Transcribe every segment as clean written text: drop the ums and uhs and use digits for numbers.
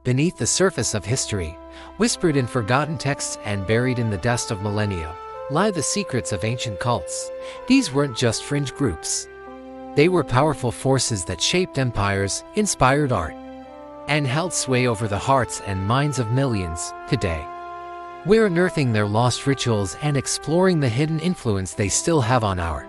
Beneath the surface of history, whispered in forgotten texts and buried in the dust of millennia, lie the secrets of ancient cults. These weren't just fringe groups. They were powerful forces that shaped empires, inspired art, and held sway over the hearts and minds of millions. Today, we're unearthing their lost rituals and exploring the hidden influence they still have on our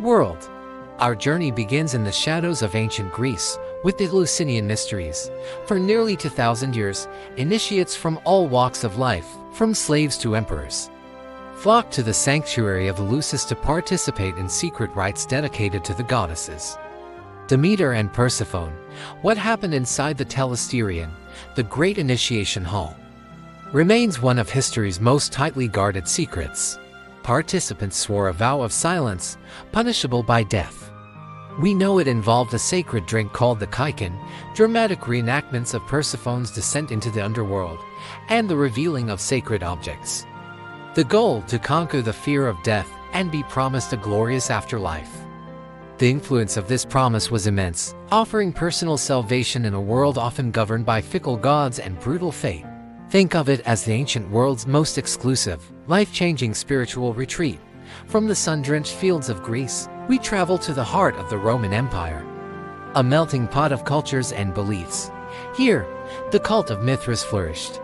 world. Our journey begins in the shadows of ancient Greece with the Eleusinian mysteries. For nearly 2,000 years, initiates from all walks of life, from slaves to emperors, flocked to the sanctuary of Eleusis to participate in secret rites dedicated to the goddesses. Demeter and Persephone. What happened inside the Telesterion, the great initiation hall, remains one of history's most tightly guarded secrets. Participants swore a vow of silence, punishable by death. We know it involved a sacred drink called the Kaikon, dramatic reenactments of Persephone's descent into the underworld, and the revealing of sacred objects. The goal: to conquer the fear of death and be promised a glorious afterlife. The influence of this promise was immense, offering personal salvation in a world often governed by fickle gods and brutal fate. Think of it as the ancient world's most exclusive, life-changing spiritual retreat. From the sun-drenched fields of Greece, we travel to the heart of the Roman Empire, a melting pot of cultures and beliefs. Here, the cult of Mithras flourished,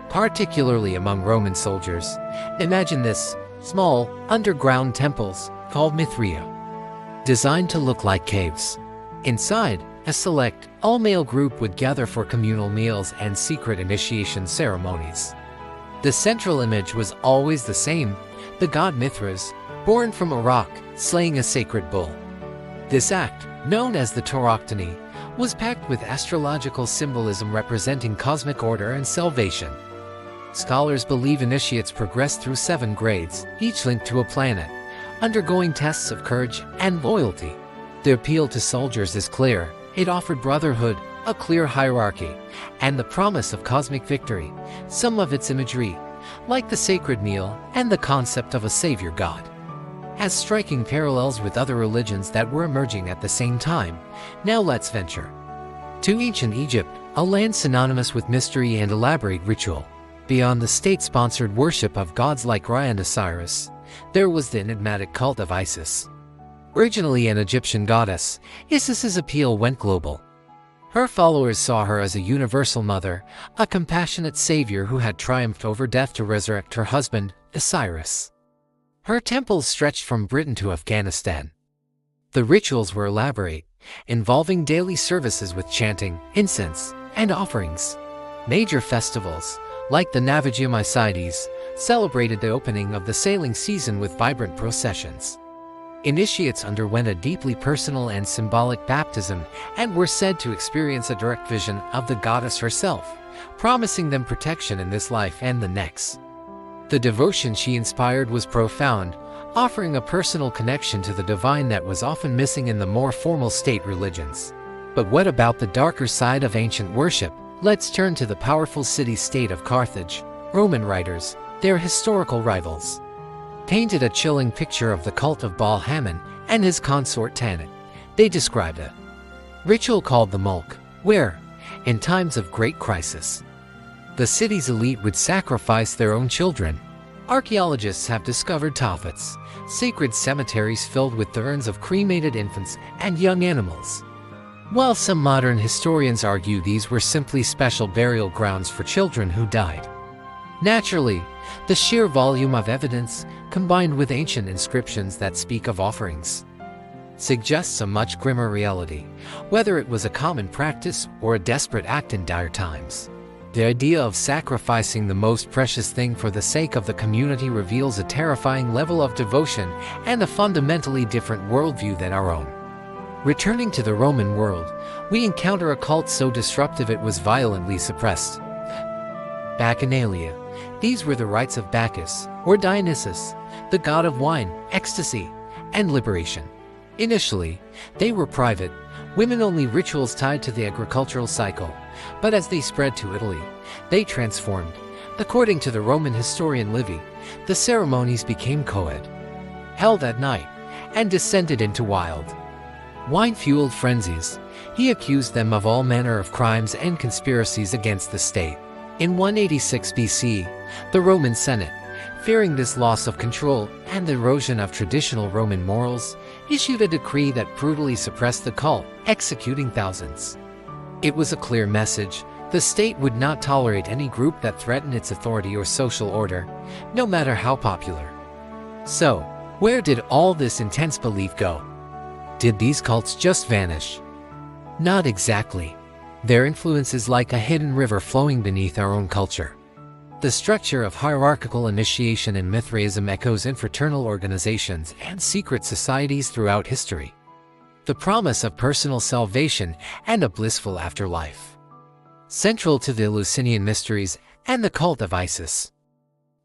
particularly among Roman soldiers. Imagine this: small, underground temples called Mithria, designed to look like caves. Inside, a select, all-male group would gather for communal meals and secret initiation ceremonies. The central image was always the same: the god Mithras, born from a rock, slaying a sacred bull. This act, known as the tauroctony, was packed with astrological symbolism representing cosmic order and salvation. Scholars believe initiates progressed through 7 grades, each linked to a planet, undergoing tests of courage and loyalty. The appeal to soldiers is clear. It offered brotherhood, a clear hierarchy, and the promise of cosmic victory. Some of its imagery, like the sacred meal and the concept of a savior god, has striking parallels with other religions that were emerging at the same time. Now let's venture to ancient Egypt, a land synonymous with mystery and elaborate ritual. Beyond the state-sponsored worship of gods like Ra and Osiris, there was the enigmatic cult of Isis. Originally an Egyptian goddess, Isis's appeal went global. Her followers saw her as a universal mother, a compassionate savior who had triumphed over death to resurrect her husband, Osiris. Her temples stretched from Britain to Afghanistan. The rituals were elaborate, involving daily services with chanting, incense, and offerings. Major festivals, like the Navagium Isides, celebrated the opening of the sailing season with vibrant processions. Initiates underwent a deeply personal and symbolic baptism and were said to experience a direct vision of the goddess herself, promising them protection in this life and the next. The devotion she inspired was profound, offering a personal connection to the divine that was often missing in the more formal state religions. But what about the darker side of ancient worship? Let's turn to the powerful city-state of Carthage. Roman writers, their historical rivals, painted a chilling picture of the cult of Baal Hammon and his consort Tanit. They described a ritual called the Mulk, where, in times of great crisis, the city's elite would sacrifice their own children. Archaeologists have discovered Tophets, sacred cemeteries filled with urns of cremated infants and young animals. While some modern historians argue these were simply special burial grounds for children who died naturally, the sheer volume of evidence, combined with ancient inscriptions that speak of offerings, suggests a much grimmer reality, whether it was a common practice or a desperate act in dire times. The idea of sacrificing the most precious thing for the sake of the community reveals a terrifying level of devotion and a fundamentally different worldview than our own. Returning to the Roman world, we encounter a cult so disruptive it was violently suppressed. Bacchanalia. These were the rites of Bacchus, or Dionysus, the god of wine, ecstasy, and liberation. Initially, they were private, women-only rituals tied to the agricultural cycle, but as they spread to Italy, they transformed. According to the Roman historian Livy, the ceremonies became co-ed, held at night, and descended into wild, wine-fueled frenzies. He accused them of all manner of crimes and conspiracies against the state. In 186 BC, the Roman Senate, fearing this loss of control and the erosion of traditional Roman morals, issued a decree that brutally suppressed the cult, executing thousands. It was a clear message: the state would not tolerate any group that threatened its authority or social order, no matter how popular. So, where did all this intense belief go? Did these cults just vanish? Not exactly. Their influence is like a hidden river flowing beneath our own culture. The structure of hierarchical initiation and Mithraism echoes in fraternal organizations and secret societies throughout history. The promise of personal salvation and a blissful afterlife. Central to the Eleusinian mysteries and the cult of Isis,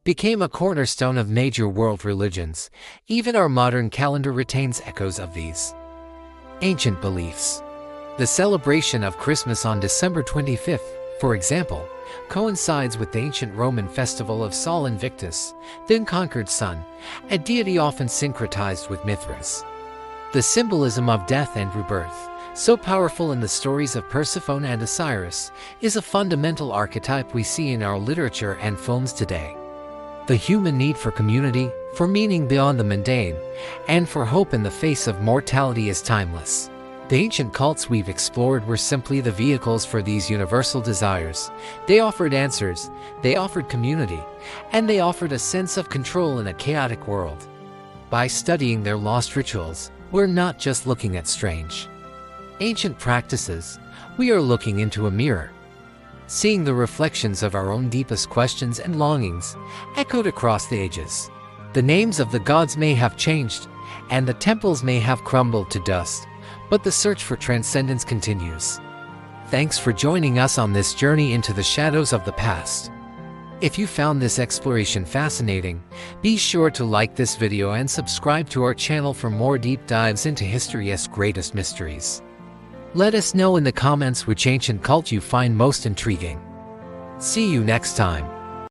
became a cornerstone of major world religions. Even our modern calendar retains echoes of these ancient beliefs. The celebration of Christmas on December 25th, for example, coincides with the ancient Roman festival of Sol Invictus, the unconquered sun, a deity often syncretized with Mithras. The symbolism of death and rebirth, so powerful in the stories of Persephone and Osiris, is a fundamental archetype we see in our literature and films today. The human need for community, for meaning beyond the mundane, and for hope in the face of mortality is timeless. The ancient cults we've explored were simply the vehicles for these universal desires. They offered answers, they offered community, and they offered a sense of control in a chaotic world. By studying their lost rituals, we're not just looking at strange, ancient practices, we are looking into a mirror, seeing the reflections of our own deepest questions and longings, echoed across the ages. The names of the gods may have changed, and the temples may have crumbled to dust, but the search for transcendence continues. Thanks for joining us on this journey into the shadows of the past. If you found this exploration fascinating, be sure to like this video and subscribe to our channel for more deep dives into history's greatest mysteries. Let us know in the comments which ancient cult you find most intriguing. See you next time.